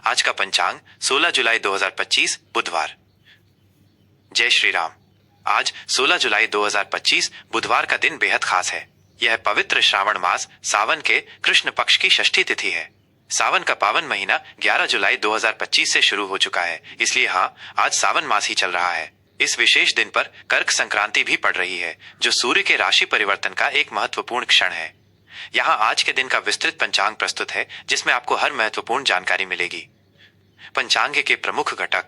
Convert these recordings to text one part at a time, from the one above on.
आज का पंचांग 16 जुलाई 2025 बुधवार। जय श्री राम। आज 16 जुलाई 2025 बुधवार का दिन बेहद खास है। यह पवित्र श्रावण मास सावन के कृष्ण पक्ष की षष्ठी तिथि है। सावन का पावन महीना 11 जुलाई 2025 से शुरू हो चुका है, इसलिए आज सावन मास ही चल रहा है। इस विशेष दिन पर कर्क संक्रांति भी पड़ रही है, जो सूर्य के राशि परिवर्तन का एक महत्वपूर्ण क्षण है। यहाँ आज के दिन का विस्तृत पंचांग प्रस्तुत है, जिसमें आपको हर महत्वपूर्ण जानकारी मिलेगी। पंचांग के प्रमुख घटक: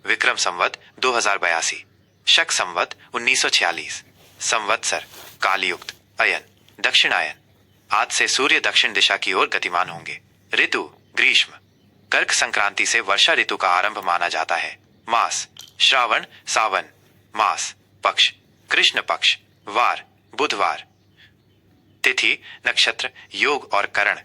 विक्रम संवत 2082, शक संवत 1946, संवत्सर कालयुक्त, अयन दक्षिणायन। आज से सूर्य दक्षिण दिशा की ओर गतिमान होंगे। ऋतु ग्रीष्म। कर्क संक्रांति से वर्षा ऋतु का आरंभ माना जाता है। मास श्रावण सावन। मास पक्ष कृष्ण पक्ष। वार बुधवार। तिथि नक्षत्र योग और करण।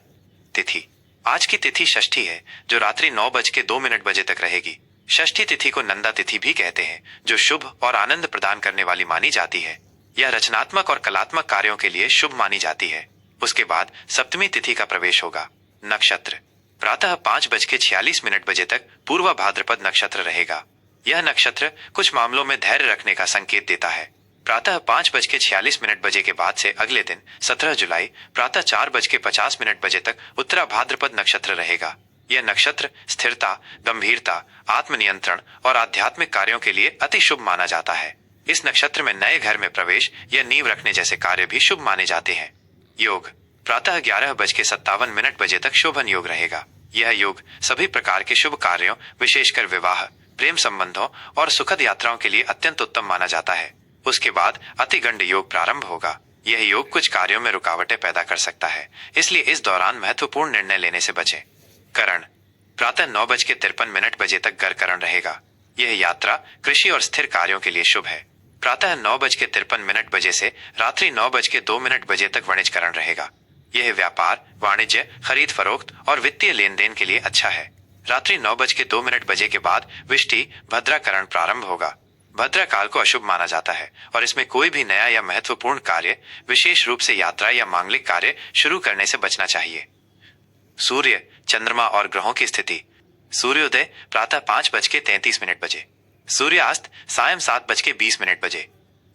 तिथि आज की तिथि षष्ठी है, जो रात्रि 9:02 तक रहेगी। षष्ठी तिथि को नंदा तिथि भी कहते हैं, जो शुभ और आनंद प्रदान करने वाली मानी जाती है। यह रचनात्मक और कलात्मक कार्यों के लिए शुभ मानी जाती है। उसके बाद सप्तमी तिथि का प्रवेश होगा। नक्षत्र प्रातः 5:46 तक पूर्व भाद्रपद नक्षत्र रहेगा। यह नक्षत्र कुछ मामलों में धैर्य रखने का संकेत देता है। प्रातः 5:46 के बाद से अगले दिन 17 जुलाई प्रातः 4:50 तक उत्तरा भाद्रपद नक्षत्र रहेगा। यह नक्षत्र स्थिरता, गंभीरता, आत्मनियंत्रण और आध्यात्मिक कार्यों के लिए अति शुभ माना जाता है। इस नक्षत्र में नए घर में प्रवेश या नींव रखने जैसे कार्य भी शुभ माने जाते हैं। योग प्रातः 11:57 तक शोभन योग रहेगा। यह योग सभी प्रकार के शुभ कार्यों, विशेषकर विवाह, प्रेम संबंधों और सुखद यात्राओं के लिए अत्यंत उत्तम माना जाता है। उसके बाद अतिगंड योग प्रारंभ होगा। यह योग कुछ कार्यों में रुकावटें पैदा कर सकता है, इसलिए इस दौरान महत्वपूर्ण निर्णय लेने से बचें। करण प्रातः 9:53 तक गर करण रहेगा। यह यात्रा, कृषि और स्थिर कार्यों के लिए शुभ है। प्रातः 9:53 से रात्रि 9:02 तक वणिजकरण रहेगा। यह व्यापार, वाणिज्य, खरीद फरोख्त और वित्तीय लेन देन के लिए अच्छा है। रात्रि 9:02 के बाद विष्टि भद्राकरण प्रारंभ होगा। भद्रा काल को अशुभ माना जाता है और इसमें कोई भी नया या महत्वपूर्ण कार्य, विशेष रूप से यात्रा या मांगलिक कार्य शुरू करने से बचना चाहिए। सूर्य, चंद्रमा और ग्रहों की स्थिति: सूर्योदय प्रातः 5:33 सूर्यास्त सायं 7:20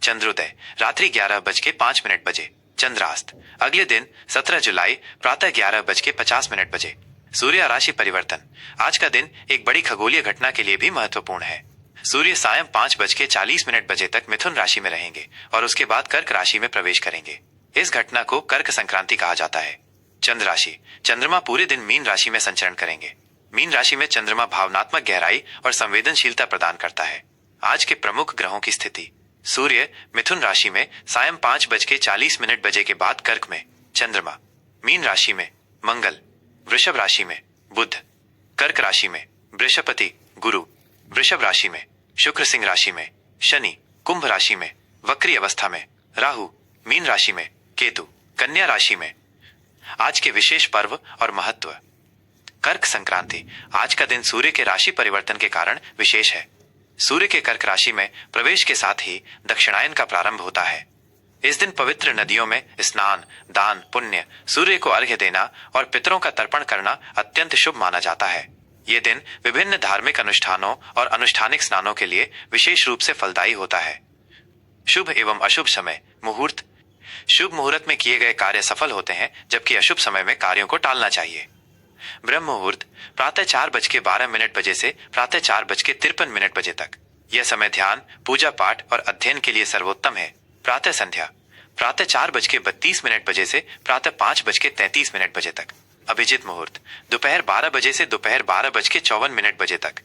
चंद्रोदय रात्रि 11:05 चंद्रास्त अगले दिन 17 जुलाई प्रातः 11:50 सूर्य राशि परिवर्तन: आज का दिन एक बड़ी खगोलीय घटना के लिए भी महत्वपूर्ण है। सूर्य सायं 5:40 तक मिथुन राशि में रहेंगे और उसके बाद कर्क राशि में प्रवेश करेंगे। इस घटना को कर्क संक्रांति कहा जाता है। चंद्र राशि: चंद्रमा पूरे दिन मीन राशि में संचरण करेंगे। मीन राशि में चंद्रमा भावनात्मक गहराई और संवेदनशीलता प्रदान करता है। आज के प्रमुख ग्रहों की स्थिति: सूर्य मिथुन राशि में सायं 5:40 के बाद कर्क में, चंद्रमा मीन राशि में, मंगल वृषभ राशि में, बुध कर्क राशि में, बृहस्पति गुरु वृषभ राशि में, शुक्र सिंह राशि में, शनि कुंभ राशि में, वक्री अवस्था में, राहु मीन राशि में, केतु कन्या राशि में। आज के विशेष पर्व और महत्व: कर्क संक्रांति: आज का दिन सूर्य के राशि परिवर्तन के कारण विशेष है। सूर्य के कर्क राशि में प्रवेश के साथ ही दक्षिणायन का प्रारंभ होता है। इस दिन पवित्र नदियों में स्नान, दान पुण्य, सूर्य को अर्घ्य देना और पितरों का तर्पण करना अत्यंत शुभ माना जाता है। ये दिन विभिन्न धार्मिक अनुष्ठानों और अनुष्ठानिक स्नानों के लिए विशेष रूप से फलदायी होता है। शुभ एवं अशुभ समय मुहूर्त: शुभ मुहूर्त में किए गए कार्य सफल होते हैं, जबकि अशुभ समय में कार्यों को टालना चाहिए। ब्रह्म मुहूर्त प्रातः 4:12 से प्रातः 4:53 तक। यह समय ध्यान, पूजा पाठ और अध्ययन के लिए सर्वोत्तम है। प्रातः संध्या प्रातः 4:32 से प्रातः 5:33 तक। अभिजित मुहूर्त दोपहर 12 से दोपहर 12:54 तक।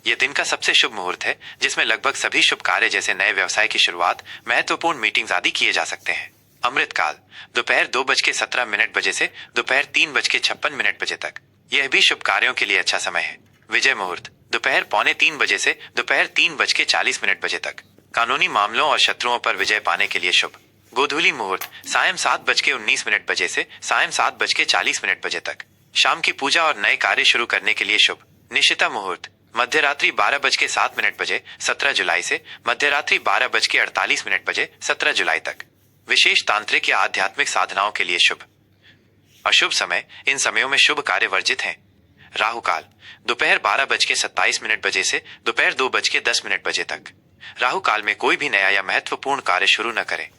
यह दिन का सबसे शुभ मुहूर्त है, जिसमें लगभग सभी शुभ कार्य जैसे नए व्यवसाय की शुरुआत, महत्वपूर्ण मीटिंग्स आदि किए जा सकते हैं। अमृत काल दोपहर 2:17 से दोपहर 3:56 तक। यह भी शुभ कार्यों के लिए अच्छा समय है। विजय मुहूर्त दोपहर 2:45 से दोपहर 3:40 तक। कानूनी मामलों और शत्रुओं पर विजय पाने के लिए शुभ। गोधूली मुहूर्त सायं 7:19 से सायं 7:40 तक। शाम की पूजा और नए कार्य शुरू करने के लिए शुभ। निशिता मुहूर्त मध्यरात्रि 12:07 17 जुलाई से मध्यरात्रि 12:48 17 जुलाई तक। विशेष तांत्रिक या आध्यात्मिक साधनाओं के लिए शुभ। अशुभ समय: इन समयों में शुभ कार्य वर्जित हैं। राहु काल दोपहर 12:27 बजे से दोपहर 2:10 बजे तक। राहु काल में कोई भी नया या महत्वपूर्ण कार्य शुरू न करें।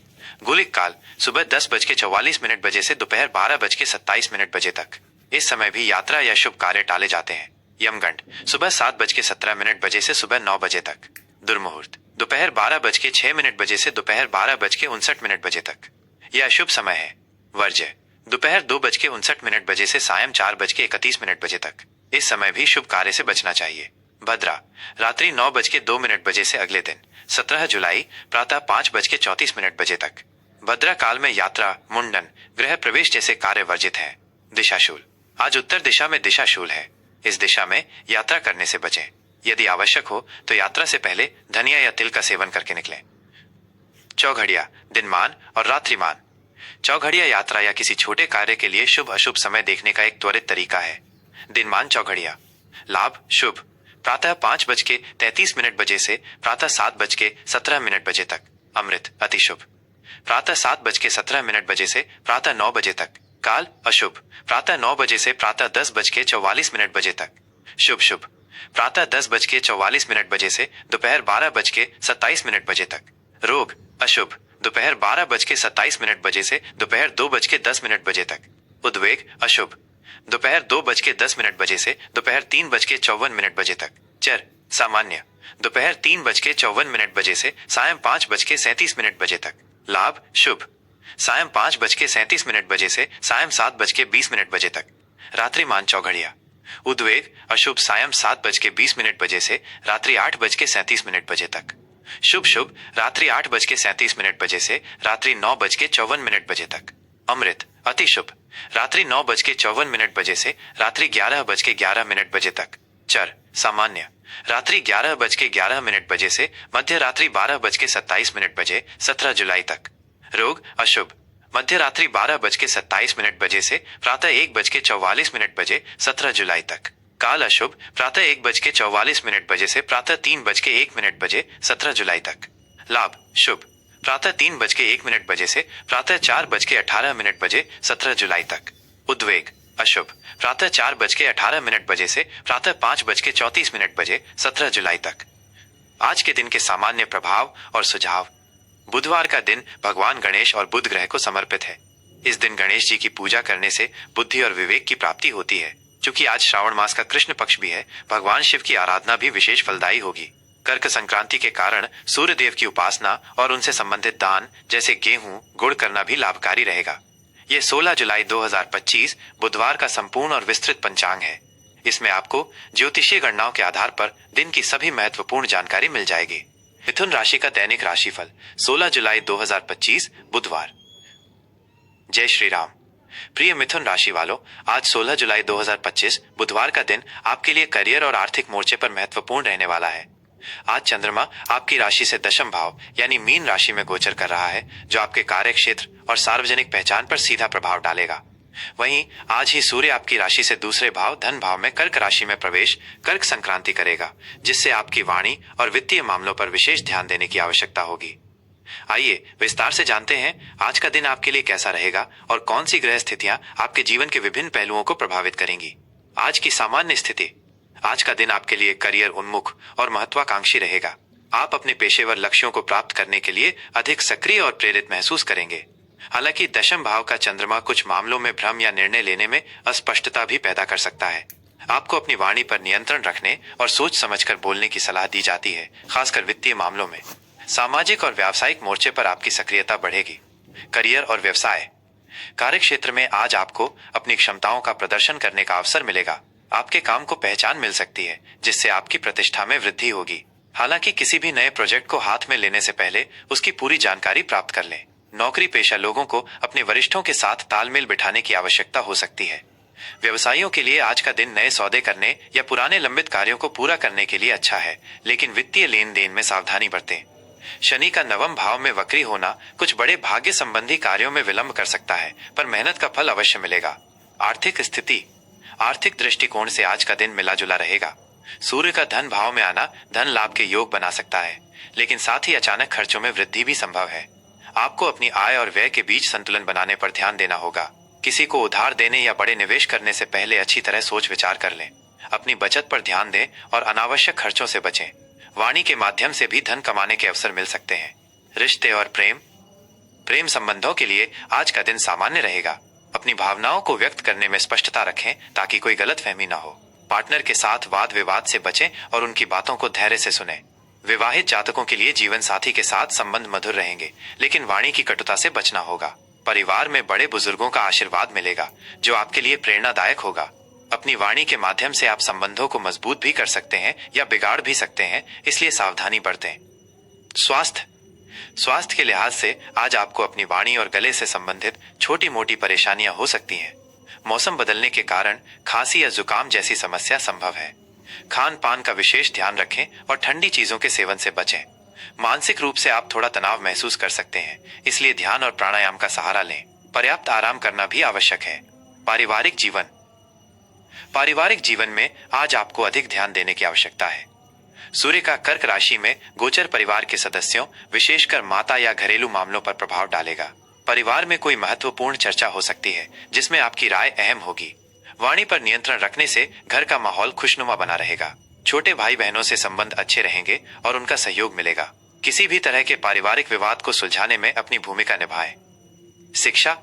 गुलिक काल सुबह 10:44 बजे से दोपहर 12:27 बजे तक। इस समय भी यात्रा या शुभ कार्य टाले जाते हैं। यमगंड सुबह 7:17 बजे से सुबह 9 बजे तक। दुर्मुहूर्त दोपहर 12:06 बजे से दोपहर 12:59 बजे तक। यह अशुभ समय है। वर्ज्य दोपहर 2:59 बजे से सायं 4:31 बजे तक। इस समय भी शुभ कार्य से बचना चाहिए। भद्रा रात्रि 9:02 बजे से अगले दिन 17 जुलाई प्रातः 5:34 बजे तक। भद्रा काल में यात्रा, मुंडन, गृह प्रवेश जैसे कार्य वर्जित हैं। दिशाशूल आज उत्तर दिशा में दिशाशूल है। इस दिशा में यात्रा करने से बचें। यदि आवश्यक हो तो यात्रा से पहले धनिया या तिल का सेवन करके निकलें। चौघड़िया दिनमान और रात्रिमान। चौघड़िया यात्रा या किसी छोटे कार्य के लिए शुभ अशुभ समय देखने का एक त्वरित तरीका है। दिनमान चौघड़िया लाभ शुभ प्रातः 5:33 बजे से प्रातः 7:17 बजे तक। अमृत अति शुभ प्रातः 7:17 बजे से प्रातः 9 बजे तक। काल अशुभ प्रातः 9 बजे से प्रातः 10:44 बजे तक। शुभ शुभ प्रातः 10:44 बजे से दोपहर 12:27 बजे तक। रोग अशुभ दोपहर 12:27 बजे से दोपहर 2:10 बजे तक। उद्वेग अशुभ दोपहर 2:10 बजे से दोपहर 3:54 बजे तक। चर सामान्य दोपहर 3:54 बजे से सायं 5:37 बजे तक। लाभ शुभ सायं 5:37 बजे से सायं 7:20 बजे तक। रात्रिमान चौघड़िया उद्वेग अशुभ सायं 7:20 बजे से रात्रि 8:37 बजे तक। शुभ शुभ रात्रि 8:37 बजे से रात्रि 9:54 बजे तक। अमृत अति शुभ रात्रि 9:54 बजे से रात्रि 11:11 बजे तक। चर सामान्य रात्रि 11:11 बजे से मध्य रात्रि 12:27 बजे 17 जुलाई तक। रोग अशुभ मध्य रात्रि 12:27 बजे से प्रातः 1:44 बजे 17 जुलाई तक। काल अशुभ प्रातः 1:44 बजे से प्रातः 3:01 बजे 17 जुलाई तक। लाभ शुभ प्रातः 3:01 बजे से प्रातः 4:18 बजे 17 जुलाई तक। उद्वेग अशुभ प्रातः 4:18 बजे से प्रातः 5:34 बजे 17 जुलाई तक। आज के दिन के सामान्य प्रभाव और सुझाव। बुधवार का दिन भगवान गणेश और बुध ग्रह को समर्पित है। इस दिन गणेश जी की पूजा करने से बुद्धि और विवेक की प्राप्ति होती है। चूंकि आज श्रावण मास का कृष्ण पक्ष भी है, भगवान शिव की आराधना भी विशेष फलदायी होगी। कर्क संक्रांति के कारण सूर्य देव की उपासना और उनसे संबंधित दान जैसे गेहूं, गुड़ करना भी लाभकारी रहेगा। ये 16 जुलाई 2025 बुधवार का संपूर्ण और विस्तृत पंचांग है। इसमें आपको ज्योतिषीय गणनाओं के आधार पर दिन की सभी महत्वपूर्ण जानकारी मिल जाएगी। मिथुन राशि का दैनिक राशिफल 16 जुलाई 2025 बुधवार। जय श्री राम। प्रिय मिथुन राशि वालों, आज 16 जुलाई 2025 बुधवार का दिन आपके लिए करियर और आर्थिक मोर्चे पर महत्वपूर्ण रहने वाला है। आज चंद्रमा आपकी राशि से दशम भाव यानी मीन राशि में गोचर कर रहा है, जो आपके कार्य क्षेत्र और सार्वजनिक पहचान पर सीधा प्रभाव डालेगा। वहीं आज ही सूर्य आपकी राशि से दूसरे भाव धन भाव में कर्क राशि में प्रवेश कर्क संक्रांति करेगा, जिससे आपकी वाणी और वित्तीय मामलों पर विशेष ध्यान देने की आवश्यकता होगी। आइए विस्तार से जानते हैं आज का दिन आपके लिए कैसा रहेगा और कौन सी ग्रह स्थितियां आपके जीवन के विभिन्न पहलुओं को प्रभावित करेंगी। आज की सामान्य स्थिति। आज का दिन आपके लिए करियर उन्मुख और महत्वाकांक्षी रहेगा। आप अपने पेशेवर लक्ष्यों को प्राप्त करने के लिए अधिक सक्रिय और प्रेरित महसूस करेंगे। हालांकि दशम भाव का चंद्रमा कुछ मामलों में भ्रम या निर्णय लेने में अस्पष्टता भी पैदा कर सकता है। आपको अपनी वाणी पर नियंत्रण रखने और सोच समझकर बोलने की सलाह दी जाती है, खासकर वित्तीय मामलों में। सामाजिक और व्यावसायिक मोर्चे पर आपकी सक्रियता बढ़ेगी। करियर और व्यवसाय। कार्य क्षेत्र में आज आपको अपनी क्षमताओं का प्रदर्शन करने का अवसर मिलेगा। आपके काम को पहचान मिल सकती है, जिससे आपकी प्रतिष्ठा में वृद्धि होगी। हालांकि किसी भी नए प्रोजेक्ट को हाथ में लेने से पहले उसकी पूरी जानकारी प्राप्त कर लें। नौकरी पेशा लोगों को अपने वरिष्ठों के साथ तालमेल बिठाने की आवश्यकता हो सकती है। व्यवसायियों के लिए आज का दिन नए सौदे करने या पुराने लंबित कार्यों को पूरा करने के लिए अच्छा है, लेकिन वित्तीय लेन देन में सावधानी बरतें। शनि का नवम भाव में वक्री होना कुछ बड़े भाग्य संबंधी कार्यों में विलंब कर सकता है, पर मेहनत का फल अवश्य मिलेगा। आर्थिक स्थिति। आर्थिक दृष्टिकोण से आज का दिन मिला जुला रहेगा। सूर्य का धन भाव में आना धन लाभ के योग बना सकता है, लेकिन साथ ही अचानक खर्चों में वृद्धि भी संभव है। आपको अपनी आय और व्यय के बीच संतुलन बनाने पर ध्यान देना होगा। किसी को उधार देने या बड़े निवेश करने से पहले अच्छी तरह सोच विचार कर लें। अपनी बचत पर ध्यान दें और अनावश्यक खर्चों से बचें। वाणी के माध्यम से भी धन कमाने के अवसर मिल सकते हैं। रिश्ते और प्रेम प्रेम संबंधों के लिए आज का दिन सामान्य रहेगा। अपनी भावनाओं को व्यक्त करने में स्पष्टता रखें ताकि कोई गलतफहमी ना हो। पार्टनर के साथ वाद विवाद से बचें और उनकी बातों को धैर्य से सुनें। विवाहित जातकों के लिए जीवन साथी के साथ संबंध मधुर रहेंगे, लेकिन वाणी की कटुता से बचना होगा। परिवार में बड़े बुजुर्गों का आशीर्वाद मिलेगा जो आपके लिए प्रेरणादायक होगा। अपनी वाणी के माध्यम से आप संबंधों को मजबूत भी कर सकते हैं या बिगाड़ भी सकते हैं, इसलिए सावधानी बरतें। स्वास्थ्य स्वास्थ्य के लिहाज से आज आपको अपनी वाणी और गले से संबंधित छोटी मोटी परेशानियां हो सकती हैं। मौसम बदलने के कारण खांसी या जुकाम जैसी समस्या संभव है। खान पान का विशेष ध्यान रखें और ठंडी चीजों के सेवन से बचें। मानसिक रूप से आप थोड़ा तनाव महसूस कर सकते हैं, इसलिए ध्यान और प्राणायाम का सहारा लें। पर्याप्त आराम करना भी आवश्यक है। पारिवारिक जीवन में आज आपको अधिक ध्यान देने की आवश्यकता है। सूर्य का कर्क राशि में गोचर परिवार के सदस्यों, विशेषकर माता या घरेलू मामलों पर प्रभाव डालेगा। परिवार में कोई महत्वपूर्ण चर्चा हो सकती है जिसमें आपकी राय अहम होगी। वाणी पर नियंत्रण रखने से घर का माहौल खुशनुमा बना रहेगा। छोटे भाई बहनों से संबंध अच्छे रहेंगे और उनका सहयोग मिलेगा। किसी भी तरह के पारिवारिक विवाद को सुलझाने में अपनी भूमिका निभाएं। शिक्षा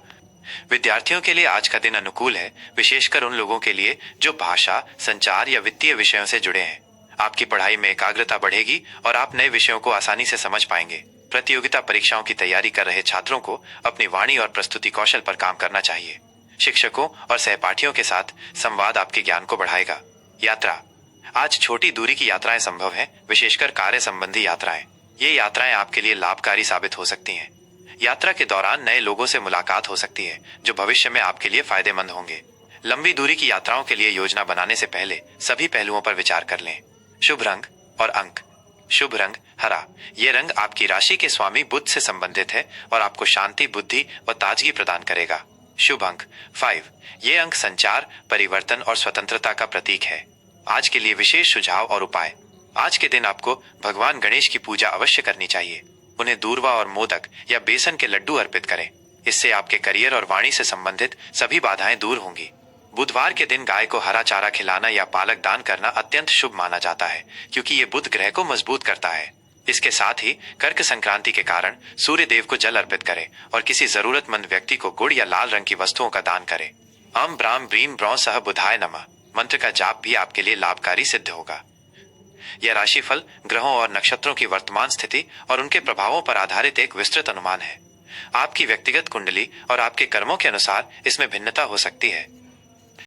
विद्यार्थियों के लिए आज का दिन अनुकूल है, विशेषकर उन लोगों के लिए जो भाषा, संचार या वित्तीय विषयों से जुड़े हैं। आपकी पढ़ाई में एकाग्रता बढ़ेगी और आप नए विषयों को आसानी से समझ पाएंगे। प्रतियोगिता परीक्षाओं की तैयारी कर रहे छात्रों को अपनी वाणी और प्रस्तुति कौशल पर काम करना चाहिए। शिक्षकों और सहपाठियों के साथ संवाद आपके ज्ञान को बढ़ाएगा। यात्रा आज छोटी दूरी की यात्राएं संभव हैं, विशेषकर कार्य संबंधी यात्राएं। ये यात्राएं आपके लिए लाभकारी साबित हो सकती हैं। यात्रा के दौरान नए लोगों से मुलाकात हो सकती है जो भविष्य में आपके लिए फायदेमंद होंगे। लंबी दूरी की यात्राओं के लिए योजना बनाने से पहले सभी पहलुओं पर विचार कर लें। शुभ रंग और अंक शुभ रंग हरा। ये रंग आपकी राशि के स्वामी बुध से संबंधित है और आपको शांति, बुद्धि और ताजगी प्रदान करेगा। शुभ अंक 5। ये अंक संचार, परिवर्तन और स्वतंत्रता का प्रतीक है। आज के लिए विशेष सुझाव और उपाय। आज के दिन आपको भगवान गणेश की पूजा अवश्य करनी चाहिए। उन्हें दूर्वा और मोदक या बेसन के लड्डू अर्पित करें। इससे आपके करियर और वाणी से संबंधित सभी बाधाएं दूर होंगी। बुधवार के दिन गाय को हरा चारा खिलाना या पालक दान करना अत्यंत शुभ माना जाता है, क्योंकि ये बुध ग्रह को मजबूत करता है। इसके साथ ही कर्क संक्रांति के कारण सूर्य देव को जल अर्पित करें और किसी जरूरतमंद व्यक्ति को गुड़ या लाल रंग की वस्तुओं का दान करें। अम ब्राम ब्रीम ब्रौ सह बुधाय नमः मंत्र का जाप भी आपके लिए लाभकारी सिद्ध होगा। यह राशिफल ग्रहों और नक्षत्रों की वर्तमान स्थिति और उनके प्रभावों पर आधारित एक विस्तृत अनुमान है। आपकी व्यक्तिगत कुंडली और आपके कर्मों के अनुसार इसमें भिन्नता हो सकती है।